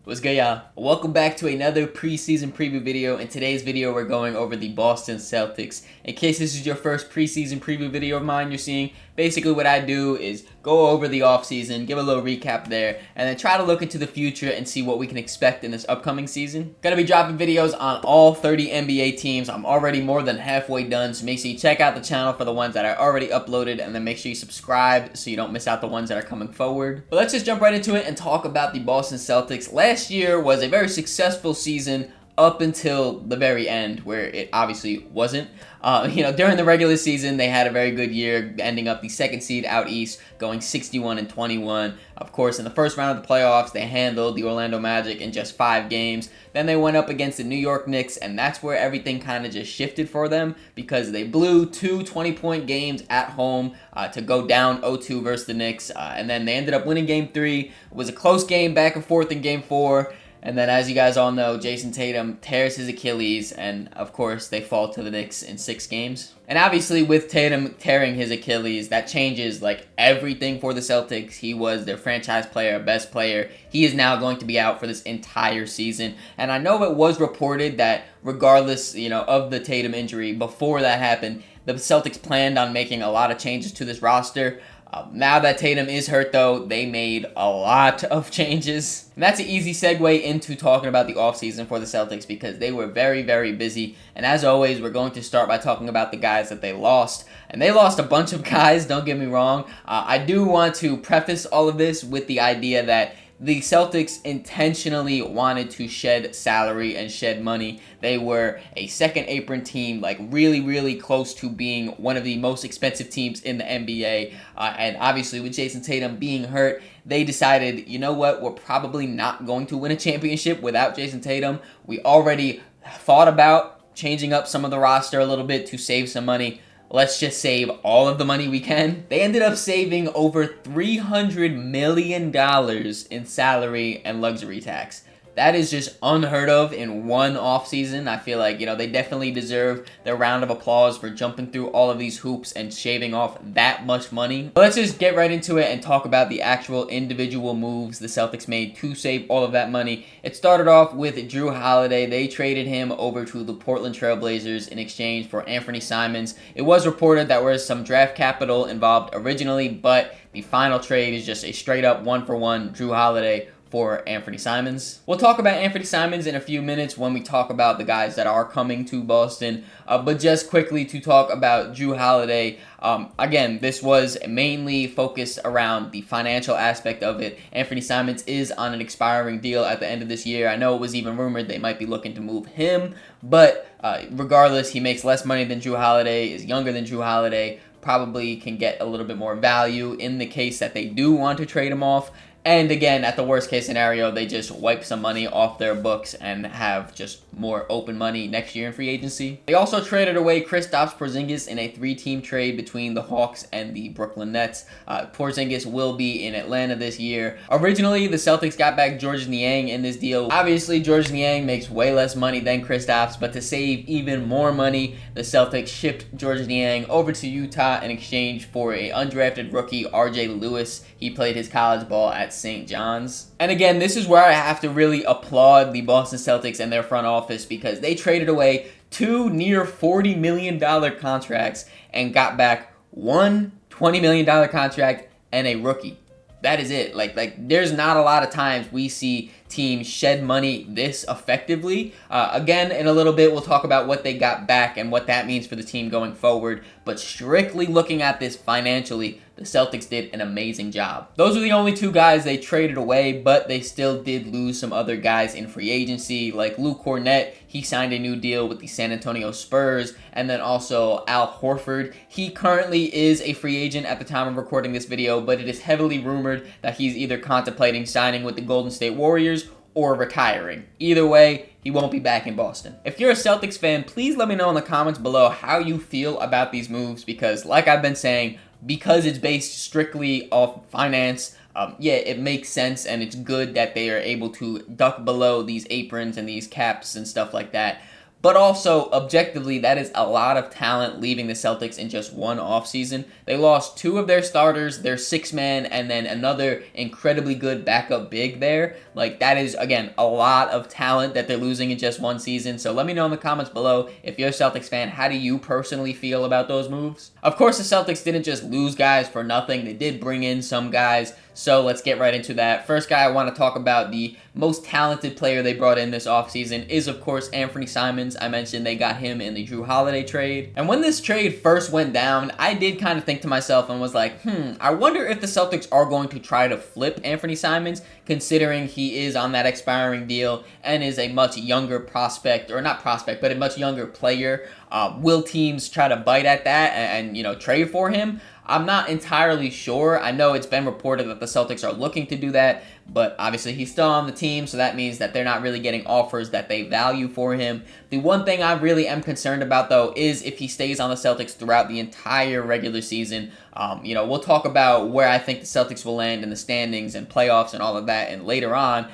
What's good, y'all? Welcome back to another preseason preview video. In today's video, we're going over the Boston Celtics. In case this is your first preseason preview video of mine you're seeing, basically what I do is go over the offseason, give a little recap there, and then try to look into the future and see what we can expect in this upcoming season. Gonna be dropping videos on all 30 NBA teams. I'm already more than halfway done, so make sure you check out the channel for the ones that I already uploaded, and then make sure you subscribe so you don't miss out the ones that are coming forward. But let's just jump right into it and talk about the Boston Celtics. Last year was a very successful season up until the very end, where it obviously wasn't. During the regular season, they had a very good year, ending up the second seed out east, going 61-21. Of course, in the first round of the playoffs, they handled the Orlando Magic in just 5 games. Then they went up against the New York Knicks, and that's where everything kind of just shifted for them, because they blew 2 20-point games at home to go down 0-2 versus the Knicks, and then they ended up winning Game 3. It was a close game back and forth in Game 4. And then, as you guys all know, Jason Tatum tears his Achilles, and of course, they fall to the Knicks in 6 games. And obviously, with Tatum tearing his Achilles, that changes like everything for the Celtics. He was their franchise player, best player. He is now going to be out for this entire season. And I know it was reported that regardless, of the Tatum injury, before that happened, the Celtics planned on making a lot of changes to this roster. Now that Tatum is hurt, though, they made a lot of changes. And that's an easy segue into talking about the offseason for the Celtics, because they were very, very busy. And as always, we're going to start by talking about the guys that they lost. And they lost a bunch of guys, don't get me wrong. I do want to preface all of this with the idea that the Celtics intentionally wanted to shed salary and shed money. They were a second apron team, like really, really close to being one of the most expensive teams in the NBA. And obviously with Jason Tatum being hurt, they decided, you know what, we're probably not going to win a championship without Jason Tatum. We already thought about changing up some of the roster a little bit to save some money. Let's just save all of the money we can. They ended up saving over $300 million in salary and luxury tax. That is just unheard of in one offseason. I feel like, they definitely deserve their round of applause for jumping through all of these hoops and shaving off that much money. But let's just get right into it and talk about the actual individual moves the Celtics made to save all of that money. It started off with Jrue Holiday. They traded him over to the Portland Trail Blazers in exchange for Anthony Simons. It was reported that there was some draft capital involved originally, but the final trade is just a straight up 1-for-1 Jrue Holiday for Anthony Simons. We'll talk about Anthony Simons in a few minutes when we talk about the guys that are coming to Boston. But just quickly to talk about Jrue Holiday, again, this was mainly focused around the financial aspect of it. Anthony Simons is on an expiring deal at the end of this year. I know it was even rumored they might be looking to move him, but regardless, he makes less money than Jrue Holiday, is younger than Jrue Holiday, probably can get a little bit more value in the case that they do want to trade him off. And again, at the worst case scenario, they just wipe some money off their books and have just more open money next year in free agency. They also traded away Kristaps Porzingis in a 3-team trade between the Hawks and the Brooklyn Nets. Porzingis will be in Atlanta this year. Originally, the Celtics got back Georges Niang in this deal. Obviously, Georges Niang makes way less money than Kristaps, but to save even more money, the Celtics shipped Georges Niang over to Utah in exchange for an undrafted rookie, RJ Lewis. He played his college ball at St. John's. And again, this is where I have to really applaud the Boston Celtics and their front office, because they traded away 2 near $40 million contracts and got back one $20 million contract and a rookie. That is it. Like there's not a lot of times we see teams shed money this effectively. Again, in a little bit, we'll talk about what they got back and what that means for the team going forward. But strictly looking at this financially, the Celtics did an amazing job. Those are the only 2 guys they traded away, but they still did lose some other guys in free agency, like Luke Kornet. He signed a new deal with the San Antonio Spurs, and then also Al Horford. He currently is a free agent at the time of recording this video, but it is heavily rumored that he's either contemplating signing with the Golden State Warriors or retiring. Either way, he won't be back in Boston. If you're a Celtics fan, please let me know in the comments below how you feel about these moves, because like I've been saying, because it's based strictly off finance, it makes sense, and it's good that they are able to duck below these aprons and these caps and stuff like that. But also, objectively, that is a lot of talent leaving the Celtics in just one offseason. They lost two of their starters, their six-man, and then another incredibly good backup big there. Like, that is, again, a lot of talent that they're losing in just one season. So let me know in the comments below, if you're a Celtics fan, how do you personally feel about those moves? Of course, the Celtics didn't just lose guys for nothing. They did bring in some guys. So let's get right into that. First guy I want to talk about, the most talented player they brought in this offseason, is of course Anthony Simons. I mentioned they got him in the Drew Holiday trade. And when this trade first went down, I did kind of think to myself and was like, I wonder if the Celtics are going to try to flip Anthony Simons, considering he is on that expiring deal and is a much younger prospect, or not prospect, but a much younger player. Will teams try to bite at that and trade for him? I'm not entirely sure. I know it's been reported that the Celtics are looking to do that, but obviously he's still on the team, so that means that they're not really getting offers that they value for him. The one thing I really am concerned about, though, is if he stays on the Celtics throughout the entire regular season. We'll talk about where I think the Celtics will land in the standings and playoffs and all of that and later on.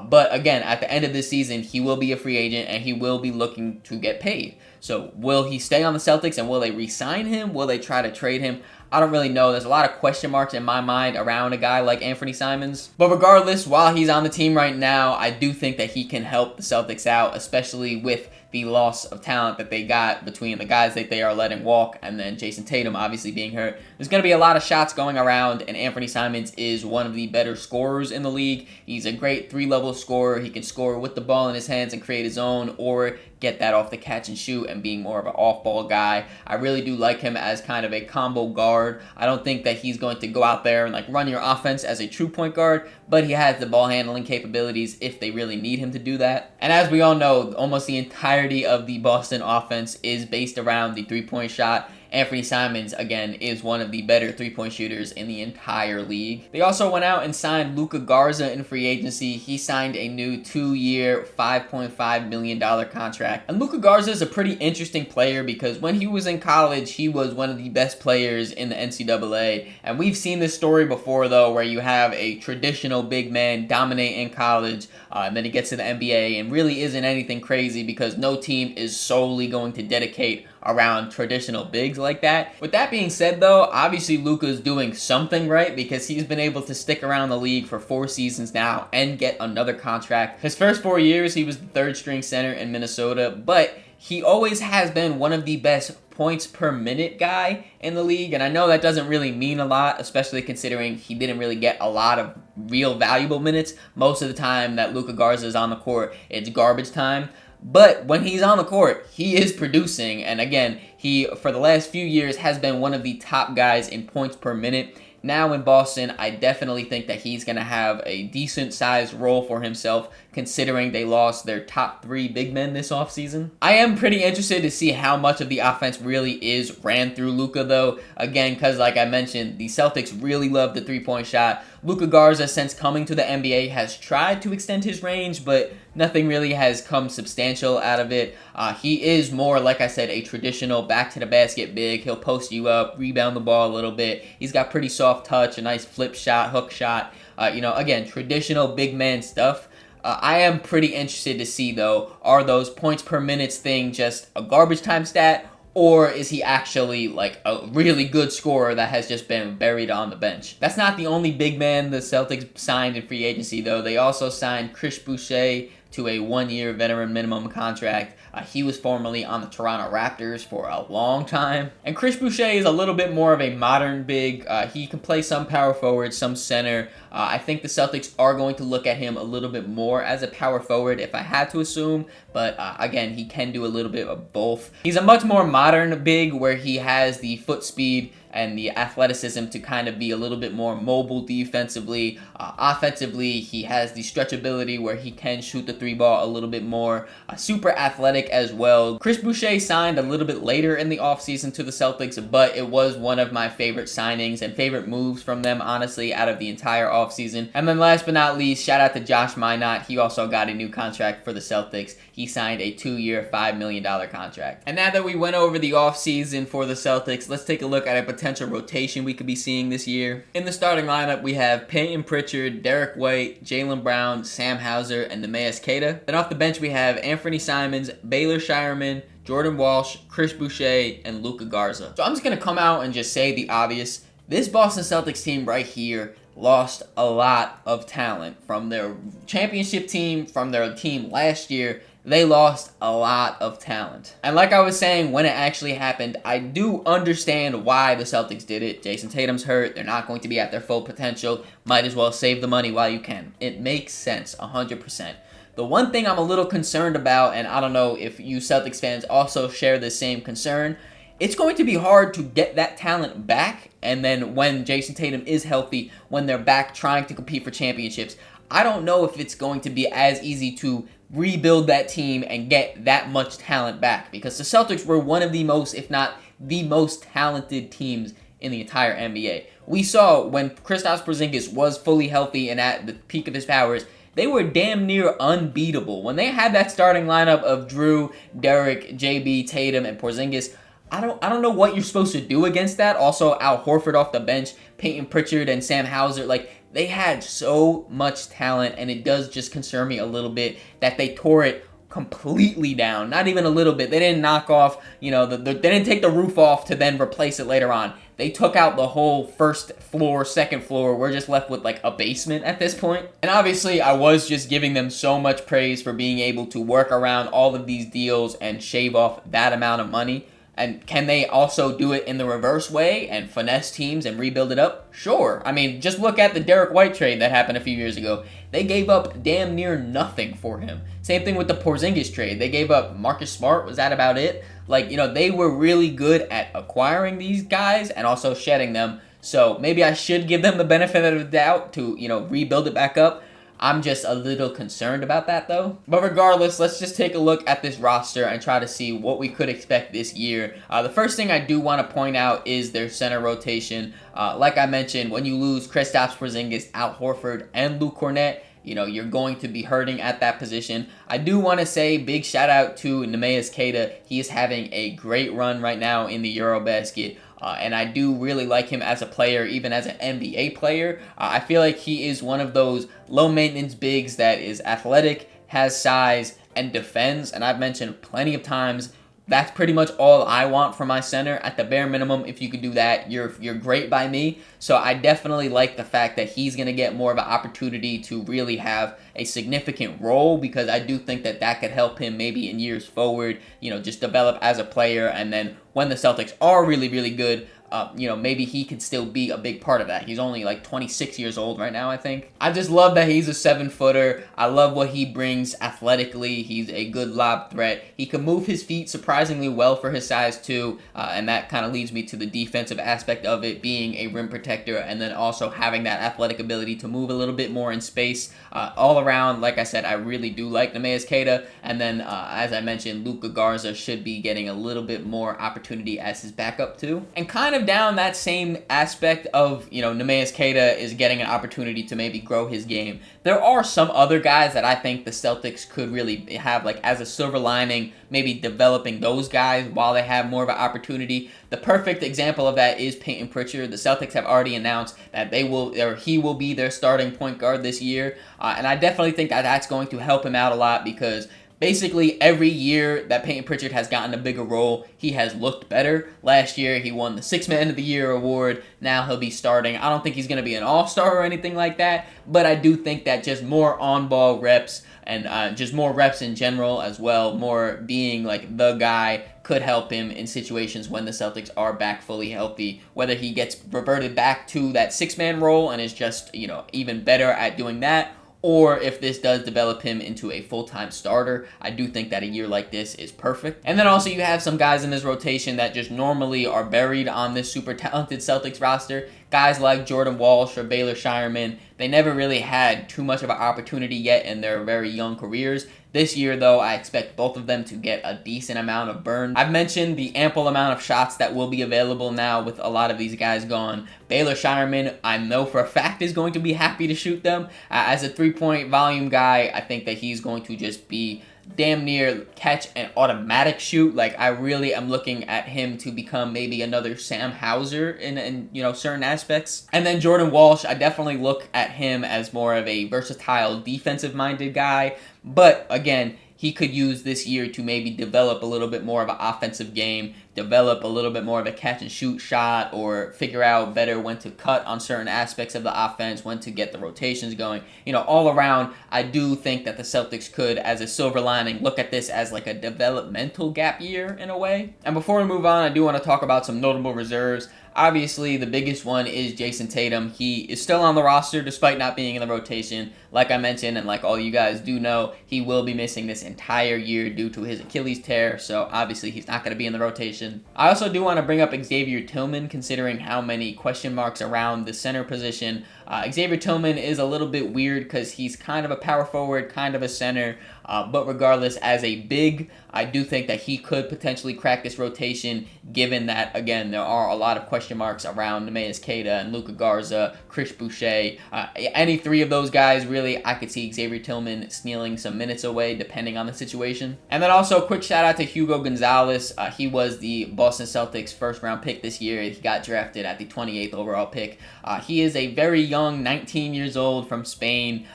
But again, at the end of this season, he will be a free agent and he will be looking to get paid. So will he stay on the Celtics and will they re-sign him? Will they try to trade him? I don't really know. There's a lot of question marks in my mind around a guy like Anthony Simons. But regardless, while he's on the team right now, I do think that he can help the Celtics out, especially with the loss of talent that they got between the guys that they are letting walk and then Jason Tatum obviously being hurt. There's going to be a lot of shots going around, and Anthony Simons is one of the better scorers in the league. He's a great three-level scorer. He can score with the ball in his hands and create his own, or get that off the catch and shoot and being more of an off-ball guy. I really do like him as kind of a combo guard. I don't think that he's going to go out there and run your offense as a true point guard, but he has the ball handling capabilities if they really need him to do that. And as we all know, almost the entirety of the Boston offense is based around the three-point shot. Anthony Simons, again, is one of the better three-point shooters in the entire league. They also went out and signed Luka Garza in free agency. He signed a new 2-year, $5.5 million contract. And Luka Garza is a pretty interesting player because when he was in college, he was one of the best players in the NCAA. And we've seen this story before, though, where you have a traditional big man dominate in college, and then he gets to the NBA and really isn't anything crazy because no team is solely going to dedicate around traditional bigs like that. With that being said, though, obviously Luka's doing something right because he's been able to stick around the league for 4 seasons now and get another contract. His first 4 years, he was the 3rd string center in Minnesota, but he always has been one of the best points per minute guy in the league, and I know that doesn't really mean a lot, especially considering he didn't really get a lot of real valuable minutes. Most of the time that Luka Garza is on the court, it's garbage time. But when he's on the court, he is producing. And again, he, for the last few years, has been one of the top guys in points per minute. Now in Boston, I definitely think that he's going to have a decent-sized role for himself, considering they lost their top 3 big men this offseason. I am pretty interested to see how much of the offense really is ran through Luka, though. Again, because like I mentioned, the Celtics really love the three-point shot. Luka Garza, since coming to the NBA, has tried to extend his range, but nothing really has come substantial out of it. He is more, like I said, a traditional back-to-the-basket big. He'll post you up, rebound the ball a little bit. He's got pretty soft touch, a nice flip shot, hook shot. Again, traditional big man stuff. I am pretty interested to see, though, are those points per minutes thing just a garbage time stat, or is he actually a really good scorer that has just been buried on the bench? That's not the only big man the Celtics signed in free agency, though. They also signed Chris Boucher to a 1-year veteran minimum contract. He was formerly on the Toronto Raptors for a long time. And Chris Boucher is a little bit more of a modern big. He can play some power forward, some center. I think the Celtics are going to look at him a little bit more as a power forward if I had to assume. But again, he can do a little bit of both. He's a much more modern big where he has the foot speed and the athleticism to kind of be a little bit more mobile defensively. Offensively, he has the stretchability where he can shoot the 3-ball a little bit more. Super athletic as well. Chris Boucher signed a little bit later in the offseason to the Celtics, but it was one of my favorite signings and favorite moves from them, honestly, out of the entire offseason. And then last but not least, shout out to Josh Minott. He also got a new contract for the Celtics. He signed a 2-year, $5 million contract. And now that we went over the offseason for the Celtics, let's take a look at a potential rotation we could be seeing this year. In the starting lineup, we have Peyton Pritchard, Derek White, Jaylen Brown, Sam Hauser, and Neemias Queta. Then off the bench, we have Anthony Simons, Baylor Shireman, Jordan Walsh, Chris Boucher, and Luka Garza. So I'm just going to come out and just say the obvious. This Boston Celtics team right here lost a lot of talent from their championship team, from their team last year. They lost a lot of talent. And like I was saying, when it actually happened, I do understand why the Celtics did it. Jason Tatum's hurt. They're not going to be at their full potential. Might as well save the money while you can. It makes sense, 100%. The one thing I'm a little concerned about, and I don't know if you Celtics fans also share the same concern, it's going to be hard to get that talent back. And then when Jason Tatum is healthy, when they're back trying to compete for championships, I don't know if it's going to be as easy to rebuild that team and get that much talent back, because the Celtics were one of the most, if not the most talented teams in the entire NBA. We saw when Kristaps Porzingis was fully healthy and at the peak of his powers, they were damn near unbeatable. When they had that starting lineup of Drew, Derek, JB, Tatum, and Porzingis, I don't know what you're supposed to do against that. Also, Al Horford off the bench, Peyton Pritchard, and Sam Hauser, they had so much talent, and it does just concern me a little bit that they tore it completely down. Not even a little bit. They didn't knock off, they didn't take the roof off to then replace it later on. They took out the whole first floor, second floor. We're just left with a basement at this point. And obviously, I was just giving them so much praise for being able to work around all of these deals and shave off that amount of money. And can they also do it in the reverse way and finesse teams and rebuild it up? Sure. I mean, just look at the Derek White trade that happened a few years ago. They gave up damn near nothing for him. Same thing with the Porzingis trade. They gave up Marcus Smart. Was that about it? They were really good at acquiring these guys and also shedding them. So maybe I should give them the benefit of the doubt to, rebuild it back up. I'm just a little concerned about that, though. But regardless, let's just take a look at this roster and try to see what we could expect this year. The first thing I do want to point out is their center rotation. Like I mentioned, when you lose Kristaps Porzingis, Al Horford, and Luke Kornet, you're going to be hurting at that position. I do want to say big shout out to Neemias Queta. He is having a great run right now in the Eurobasket. And I do really like him as a player, even as an NBA player. I feel like he is one of those low-maintenance bigs that is athletic, has size, and defends. And I've mentioned plenty of times, that's pretty much all I want from my center. At the bare minimum, if you could do that, you're great by me. So I definitely like the fact that he's going to get more of an opportunity to really have a significant role, because I do think that could help him maybe in years forward, just develop as a player. And then when the Celtics are really, really good, maybe he could still be a big part of that. He's only 26 years old right now, I think. I just love that he's a 7-footer. I love what he brings athletically. He's a good lob threat. He can move his feet surprisingly well for his size too, and that kind of leads me to the defensive aspect of it, being a rim protector and then also having that athletic ability to move a little bit more in space. All around, like I said, I really do like Neemias Queta, and then as I mentioned, Luka Garza should be getting a little bit more opportunity as his backup too. And kind of down that same aspect of, Neemias Queta is getting an opportunity to maybe grow his game. There are some other guys that I think the Celtics could really have as a silver lining, maybe developing those guys while they have more of an opportunity. The perfect example of that is Peyton Pritchard. The Celtics have already announced that he will be their starting point guard this year. And I definitely think that's going to help him out a lot, because basically every year that Peyton Pritchard has gotten a bigger role, he has looked better. Last year, he won the Sixth Man of the Year award. Now he'll be starting. I don't think he's going to be an all-star or anything like that, but I do think that just more on-ball reps and just more reps in general as well, more being the guy, could help him in situations when the Celtics are back fully healthy, whether he gets reverted back to that six-man role and is just, even better at doing that, or if this does develop him into a full-time starter. I do think that a year like this is perfect. And then also you have some guys in this rotation that just normally are buried on this super talented Celtics roster. Guys like Jordan Walsh or Baylor Shireman, they never really had too much of an opportunity yet in their very young careers. This year, though, I expect both of them to get a decent amount of burn. I've mentioned the ample amount of shots that will be available now with a lot of these guys gone. Baylor Shireman, I know for a fact, is going to be happy to shoot them. As a three-point volume guy, I think that he's going to just be damn near catch an automatic shoot. Like, I really am looking at him to become maybe another Sam Hauser in certain aspects. And then Jordan Walsh, I definitely look at him as more of a versatile defensive-minded guy. But again, he could use this year to maybe develop a little bit more of an offensive game, develop a little bit more of a catch-and-shoot shot, or figure out better when to cut on certain aspects of the offense, when to get the rotations going. All around, I do think that the Celtics could, as a silver lining, look at this as like a developmental gap year in a way. And before we move on, I do want to talk about some notable reserves. Obviously, the biggest one is Jason Tatum. He is still on the roster despite not being in the rotation. Like I mentioned, and like all you guys do know, he will be missing this entire year due to his Achilles tear, so obviously he's not going to be in the rotation. I also do want to bring up Xavier Tillman, considering how many question marks around the center position. Xavier Tillman is a little bit weird because he's kind of a power forward, kind of a center, but regardless, as a big, I do think that he could potentially crack this rotation, given that, again, there are a lot of question marks around Neemias Queta and Luka Garza, Chris Boucher. Any three of those guys, really, I could see Xavier Tillman stealing some minutes away, depending on the situation. And then also, a quick shout out to Hugo Gonzalez. He was the Boston Celtics first-round pick this year. He got drafted at the 28th overall pick. He is a very young, 19 years old, from Spain.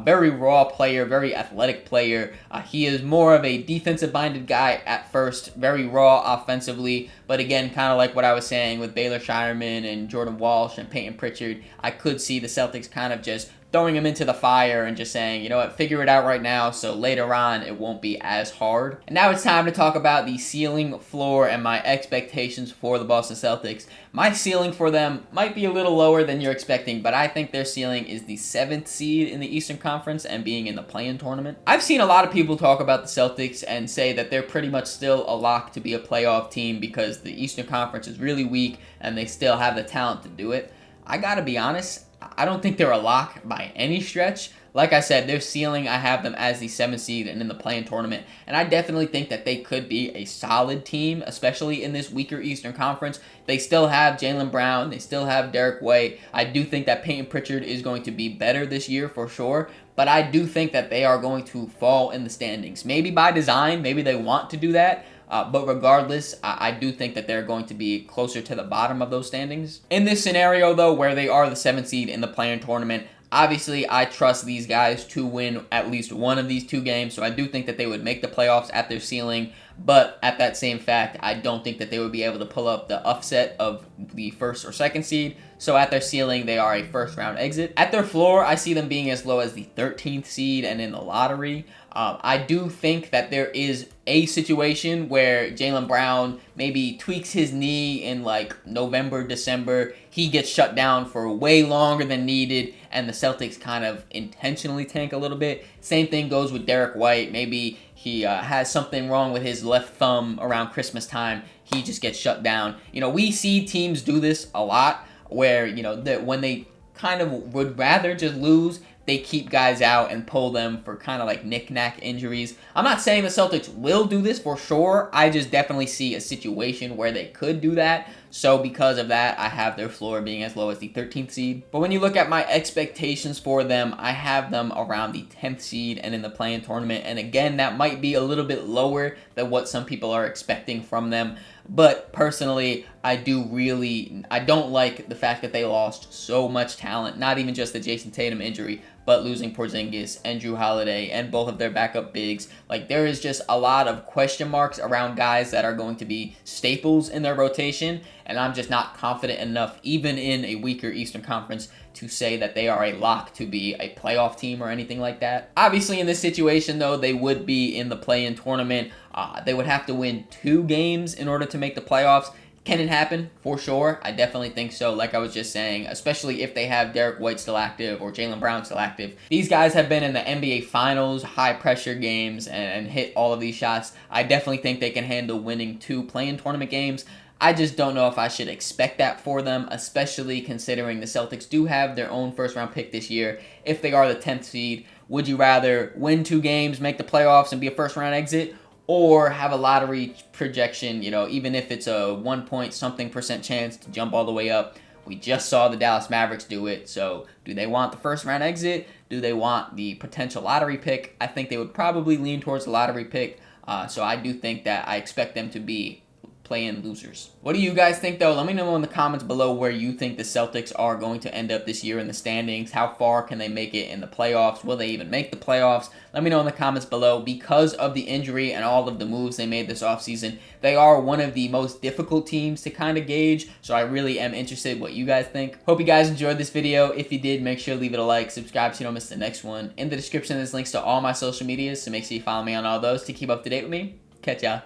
Very raw player, very athletic player. He is more of a defensive-minded guy at first, very raw offensively, but again, kind of like what I was saying with Baylor Shireman and Jordan Walsh and Peyton Pritchard, I could see the Celtics kind of just throwing him into the fire and just saying, you know what, figure it out right now so later on it won't be as hard. And now it's time to talk about the ceiling, floor, and my expectations for the Boston Celtics. My ceiling for them might be a little lower than you're expecting, but I think their ceiling is the 7th seed in the Eastern Conference and being in the play-in tournament. I've seen a lot of people talk about the Celtics and say that they're pretty much still a lock to be a playoff team because the Eastern Conference is really weak and they still have the talent to do it. I gotta be honest, I don't think they're a lock by any stretch. Like I said, their ceiling, I have them as the 7th seed and in the play-in tournament. And I definitely think that they could be a solid team, especially in this weaker Eastern Conference. They still have Jaylen Brown. They still have Derek White. I do think that Peyton Pritchard is going to be better this year for sure. But I do think that they are going to fall in the standings. Maybe by design. Maybe they want to do that. But regardless, I do think that they're going to be closer to the bottom of those standings. In this scenario, though, where they are the 7th seed in the play-in tournament, obviously, I trust these guys to win at least one of these 2 games, so I do think that they would make the playoffs at their ceiling, but at that same fact, I don't think that they would be able to pull up the upset of the 1st or 2nd seed, so at their ceiling, they are a first-round exit. At their floor, I see them being as low as the 13th seed and in the lottery. I do think that there is a situation where Jaylen Brown maybe tweaks his knee in like November, December. He gets shut down for way longer than needed, and the Celtics kind of intentionally tank a little bit. Same thing goes with Derek White. Maybe he has something wrong with his left thumb around Christmas time. He just gets shut down. We see teams do this a lot where, that when they kind of would rather just lose, they keep guys out and pull them for kind of like knick-knack injuries. I'm not saying the Celtics will do this for sure. I just definitely see a situation where they could do that. So because of that, I have their floor being as low as the 13th seed. But when you look at my expectations for them, I have them around the 10th seed and in the play-in tournament. And again, that might be a little bit lower than what some people are expecting from them. But personally, I don't like the fact that they lost so much talent. Not even just the Jason Tatum injury, but losing Porzingis and Drew Holiday and both of their backup bigs. Like, there is just a lot of question marks around guys that are going to be staples in their rotation, and I'm just not confident enough, even in a weaker Eastern Conference, to say that they are a lock to be a playoff team or anything like that. Obviously, in this situation, though, they would be in the play-in tournament. They would have to win 2 games in order to make the playoffs. Can it happen? For sure. I definitely think so, like I was just saying, especially if they have Derek White still active or Jaylen Brown still active. These guys have been in the NBA Finals, high-pressure games, and hit all of these shots. I definitely think they can handle winning 2 play-in tournament games. I just don't know if I should expect that for them, especially considering the Celtics do have their own first-round pick this year. If they are the 10th seed, would you rather win 2 games, make the playoffs, and be a first-round exit, or have a lottery projection, even if it's a 1 point something % chance to jump all the way up? We just saw the Dallas Mavericks do it. So do they want the first round exit? Do they want the potential lottery pick? I think they would probably lean towards the lottery pick. So I do think that I expect them to be play-in losers. What do you guys think, though? Let me know in the comments below where you think the Celtics are going to end up this year in the standings. How far can they make it in the playoffs? Will they even make the playoffs? Let me know in the comments below. Because of the injury and all of the moves they made this offseason, they are one of the most difficult teams to kind of gauge, so I really am interested what you guys think. Hope you guys enjoyed this video. If you did, make sure to leave it a like, subscribe so you don't miss the next one. In the description, there's links to all my social medias, so make sure you follow me on all those to keep up to date with me. Catch ya.